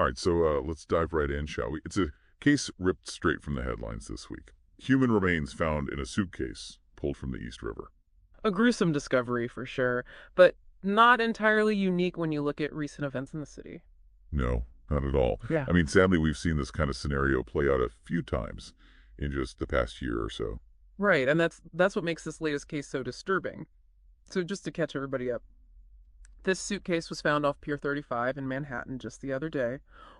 All right, so let's dive right in, shall we? It's a case ripped straight from the headlines this week. Human remains found in a suitcase pulled from the East River. A gruesome discovery for sure, but not entirely unique when you look at recent events in the city. No, not at all. Yeah. I mean, sadly, we've seen this kind of scenario play out a few times in just the past year or so. Right, and that's what makes this latest case so disturbing. So just to catch everybody up, this suitcase was found off Pier 35 in Manhattan just the other day.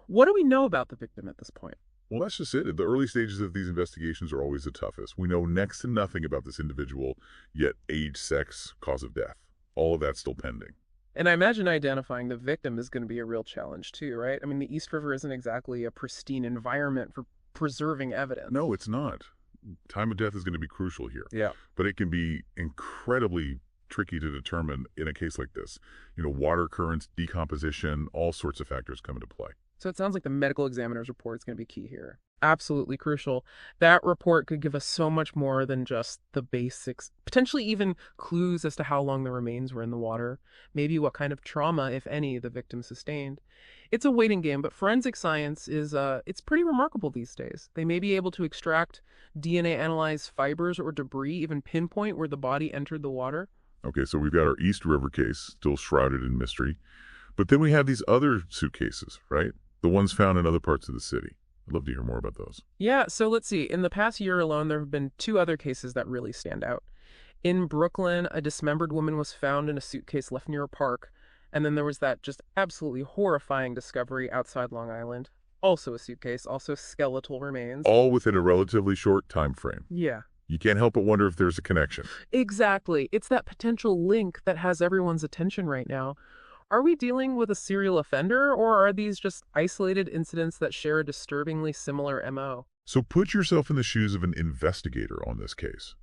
What do we know about the victim at this point? Well, that's just it. The early stages of these investigations are always the toughest. We know next to nothing about this individual, yet age, sex, cause of death. All of that's still pending. And I imagine identifying the victim is going to be a real challenge too, right? I mean, the East River isn't exactly a pristine environment for preserving evidence. No, it's not. Time of death is going to be crucial here. Yeah. But it can be incredibly tricky to determine in a case like this. You know, water currents, decomposition, all sorts of factors come into play. So it sounds like the medical examiner's report is going to be key here. Absolutely crucial. That report could give us so much more than just the basics, potentially even clues as to how long the remains were in the water, maybe what kind of trauma, if any, the victim sustained. It's a waiting game, but forensic science is it's pretty remarkable these days. They may be able to extract DNA analyze fibers or debris, even pinpoint where the body entered the water. Okay, so we've got our East River case, still shrouded in mystery. But then we have these other suitcases, right? The ones found in other parts of the city. I'd love to hear more about those. Yeah, so let's see. In the past year alone, there have been two other cases that really stand out. In Brooklyn, a dismembered woman was found in a suitcase left near a park. And then there was that just absolutely horrifying discovery outside Long Island. Also a suitcase, also skeletal remains. All within a relatively short time frame. Yeah. You can't help but wonder if there's a connection. Exactly. It's that potential link that has everyone's attention right now. Are we dealing with a serial offender, or are these just isolated incidents that share a disturbingly similar MO? So put yourself in the shoes of an investigator on this case.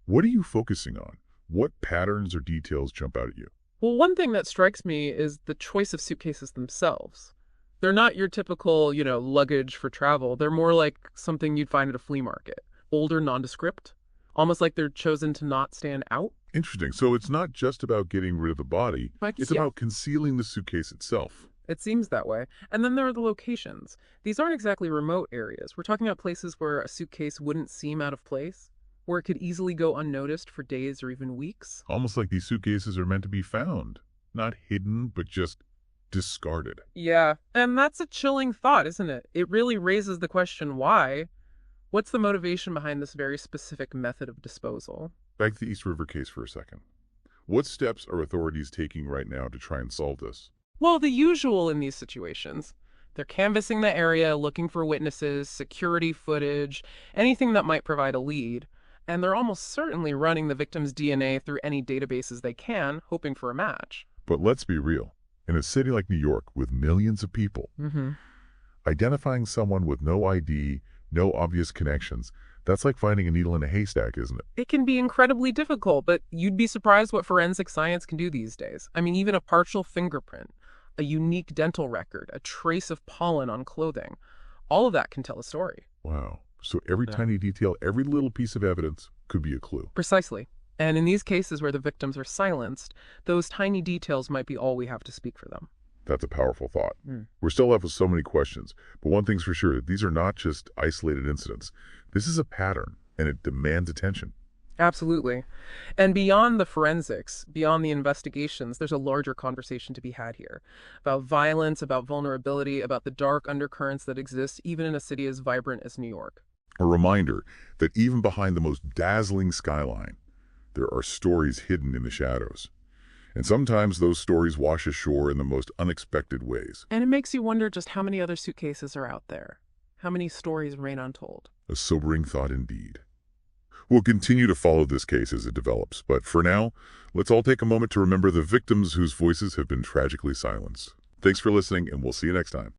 What are you focusing on? What patterns or details jump out at you? Well, one thing that strikes me is the choice of suitcases themselves. They're not your typical, luggage for travel. They're more like something you'd find at a flea market. Older, nondescript, almost like they're chosen to not stand out. Interesting. So it's not just about getting rid of the body. It's about concealing the suitcase itself. It seems that way. And then there are the locations. These aren't exactly remote areas. We're talking about places where a suitcase wouldn't seem out of place, where it could easily go unnoticed for days or even weeks. Almost like these suitcases are meant to be found. Not hidden, but just discarded. Yeah, and that's a chilling thought, isn't it? It really raises the question, why? What's the motivation behind this very specific method of disposal? Back to the East River case for a second. What steps are authorities taking right now to try and solve this? Well, the usual in these situations. They're canvassing the area, looking for witnesses, security footage, anything that might provide a lead. And they're almost certainly running the victim's DNA through any databases they can, hoping for a match. But let's be real. In a city like New York with millions of people, identifying someone with no ID, no obvious connections, that's like finding a needle in a haystack, isn't it? It can be incredibly difficult, but you'd be surprised what forensic science can do these days. I mean, even a partial fingerprint, a unique dental record, a trace of pollen on clothing, all of that can tell a story. Wow. So every tiny detail, every little piece of evidence could be a clue. Precisely. And in these cases where the victims are silenced, those tiny details might be all we have to speak for them. That's a powerful thought. We're still left with so many questions, but one thing's for sure, these are not just isolated incidents. This is a pattern, and it demands attention. Absolutely. And beyond the forensics, beyond the investigations, there's a larger conversation to be had here about violence, about vulnerability, about the dark undercurrents that exist even in a city as vibrant as New York. A reminder that even behind the most dazzling skyline, there are stories hidden in the shadows. And sometimes those stories wash ashore in the most unexpected ways. And it makes you wonder just how many other suitcases are out there. How many stories remain untold. A sobering thought indeed. We'll continue to follow this case as it develops, but for now, let's all take a moment to remember the victims whose voices have been tragically silenced. Thanks for listening, and we'll see you next time.